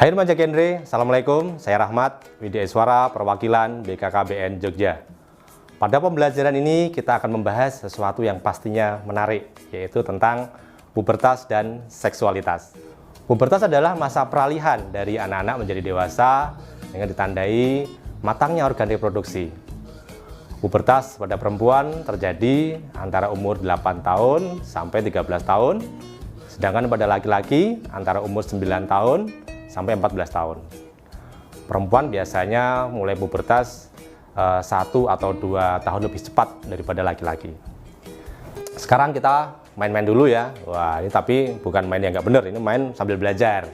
Hai remaja genre, Assalamualaikum, saya Rahmat, Widya Iswara, perwakilan BKKBN Jogja. Pada pembelajaran ini kita akan membahas sesuatu yang pastinya menarik, yaitu tentang pubertas dan seksualitas. Pubertas adalah masa peralihan dari anak-anak menjadi dewasa dengan ditandai matangnya organ reproduksi. Pubertas pada perempuan terjadi antara umur 8 tahun sampai 13 tahun, sedangkan pada laki-laki antara umur 9 tahun sampai 14 tahun. Perempuan biasanya mulai pubertas 1 atau 2 tahun lebih cepat daripada laki-laki. Sekarang kita main-main dulu ya. Wah, ini tapi bukan main yang nggak bener, ini main sambil belajar.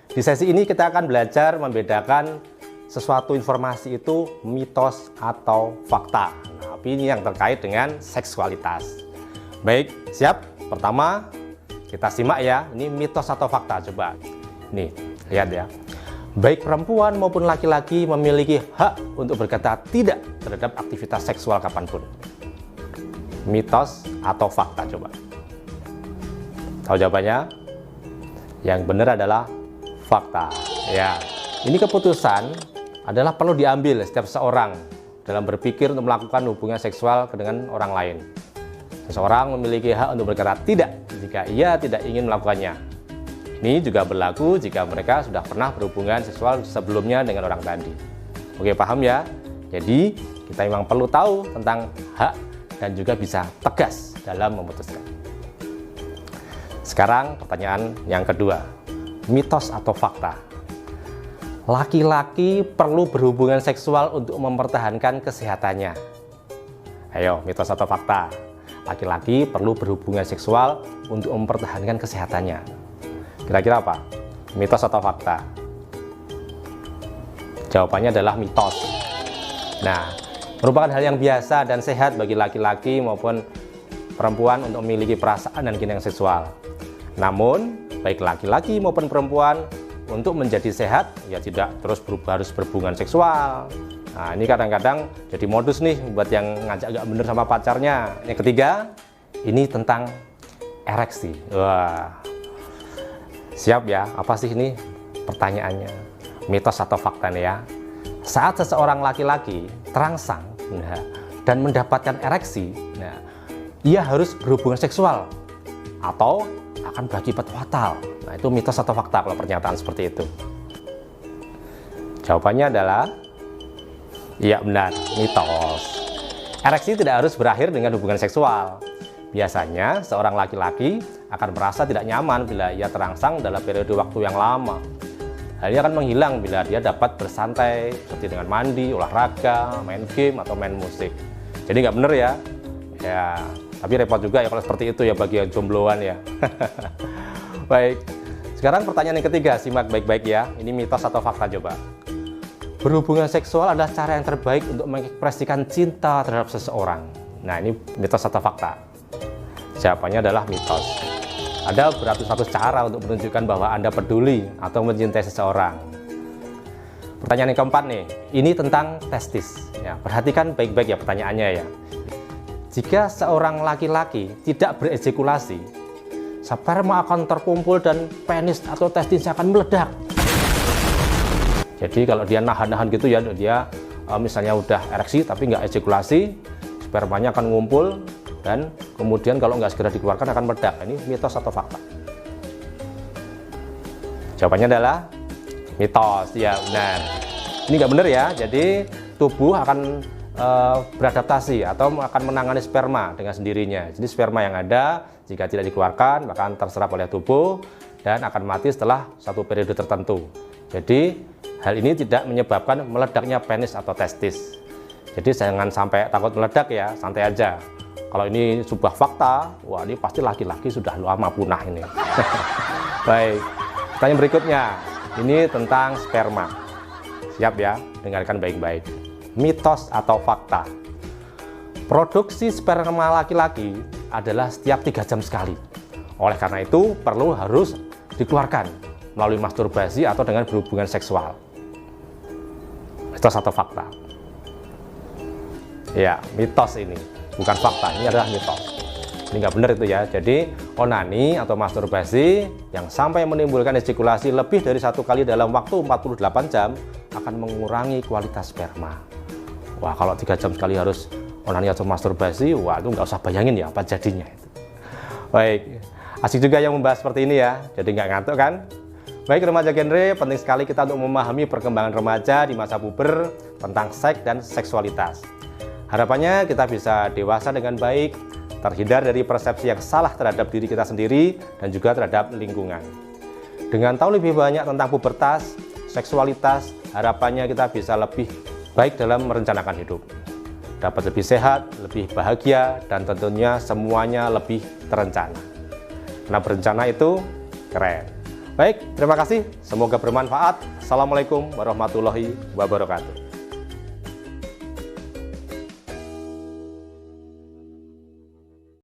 Di sesi ini kita akan belajar membedakan sesuatu informasi itu mitos atau fakta. Nah, tapi ini yang terkait dengan seksualitas. Baik, siap? Pertama, kita simak ya. Ini mitos atau fakta, coba. Nih, lihat ya. Baik perempuan maupun laki-laki memiliki hak untuk berkata tidak terhadap aktivitas seksual kapanpun. Mitos atau fakta, coba. Tahu jawabannya? Yang benar adalah fakta. Ya, ini keputusan adalah perlu diambil setiap seorang dalam berpikir untuk melakukan hubungan seksual dengan orang lain. Seseorang memiliki hak untuk berkata tidak jika ia tidak ingin melakukannya. Ini juga berlaku jika mereka sudah pernah berhubungan seksual sebelumnya dengan orang tadi. Oke, paham ya? Jadi, kita memang perlu tahu tentang hak dan juga bisa tegas dalam memutuskan. Sekarang pertanyaan yang kedua, mitos atau fakta? Laki-laki perlu berhubungan seksual untuk mempertahankan kesehatannya. Ayo, mitos atau fakta? Laki-laki perlu berhubungan seksual untuk mempertahankan kesehatannya. Kira-kira apa? Mitos atau fakta? Jawabannya adalah mitos. Nah, merupakan hal yang biasa dan sehat bagi laki-laki maupun perempuan untuk memiliki perasaan dan keinginan seksual. Namun, baik laki-laki maupun perempuan untuk menjadi sehat, ya tidak terus harus berhubungan seksual. Nah, ini kadang-kadang jadi modus nih buat yang ngajak gak bener sama pacarnya. Yang ketiga, ini tentang ereksi. Wah, siap ya? Apa sih ini pertanyaannya? Mitos atau fakta nih ya? Saat seseorang laki-laki terangsang dan mendapatkan ereksi, ia harus berhubungan seksual atau akan berakibat fatal. Nah, itu mitos atau fakta kalau pernyataan seperti itu? Jawabannya adalah iya, benar, mitos. Ereksi tidak harus berakhir dengan hubungan seksual. Biasanya seorang laki-laki akan merasa tidak nyaman bila ia terangsang dalam periode waktu yang lama. Hal ini akan menghilang bila dia dapat bersantai seperti dengan mandi, olahraga, main game, atau main musik. Jadi nggak bener ya? Ya, tapi repot juga ya kalau seperti itu ya bagi yang jombloan ya. Baik, sekarang pertanyaan yang ketiga, simak baik-baik ya. Ini mitos atau fakta coba. Berhubungan seksual adalah cara yang terbaik untuk mengekspresikan cinta terhadap seseorang. Nah, ini mitos atau fakta? Jawabannya adalah mitos. Ada beratus-ratus cara untuk menunjukkan bahwa Anda peduli atau mencintai seseorang. Pertanyaan yang keempat nih, ini tentang testis. Ya, perhatikan baik-baik ya pertanyaannya ya. Jika seorang laki-laki tidak berejakulasi, sperma akan terkumpul dan penis atau testisnya akan meledak. Jadi kalau dia nahan-nahan gitu ya, dia misalnya udah ereksi tapi nggak ejakulasi, spermanya akan ngumpul dan kemudian kalau nggak segera dikeluarkan akan meledak. Ini mitos atau fakta? Jawabannya adalah mitos. Ya, benar. Ini nggak benar ya. Jadi tubuh akan beradaptasi atau akan menangani sperma dengan sendirinya. Jadi sperma yang ada jika tidak dikeluarkan maka akan terserap oleh tubuh dan akan mati setelah satu periode tertentu. Jadi hal ini tidak menyebabkan meledaknya penis atau testis. Jadi jangan sampai takut meledak ya, santai aja. Kalau ini sebuah fakta, wah ini pasti laki-laki sudah lama punah ini. Baik, pertanyaan berikutnya, ini tentang sperma. Siap ya, dengarkan baik-baik. Mitos atau fakta? Produksi sperma laki-laki adalah setiap 3 jam sekali. Oleh karena itu, harus dikeluarkan melalui masturbasi atau dengan berhubungan seksual. Mitos atau fakta? Ya, mitos ini. Bukan fakta, ini adalah mitos. Ini nggak benar itu ya. Jadi onani atau masturbasi yang sampai menimbulkan ejakulasi lebih dari 1 kali dalam waktu 48 jam akan mengurangi kualitas sperma. Wah, kalau 3 jam sekali harus onani atau masturbasi, wah itu nggak usah bayangin ya apa jadinya itu. Baik, asik juga yang membahas seperti ini ya, jadi nggak ngantuk kan? Baik remaja genre, penting sekali kita untuk memahami perkembangan remaja di masa puber tentang seks dan seksualitas. Harapannya kita bisa dewasa dengan baik, terhindar dari persepsi yang salah terhadap diri kita sendiri dan juga terhadap lingkungan. Dengan tahu lebih banyak tentang pubertas, seksualitas, harapannya kita bisa lebih baik dalam merencanakan hidup. Dapat lebih sehat, lebih bahagia, dan tentunya semuanya lebih terencana. Karena berencana itu keren. Baik, terima kasih. Semoga bermanfaat. Assalamualaikum warahmatullahi wabarakatuh.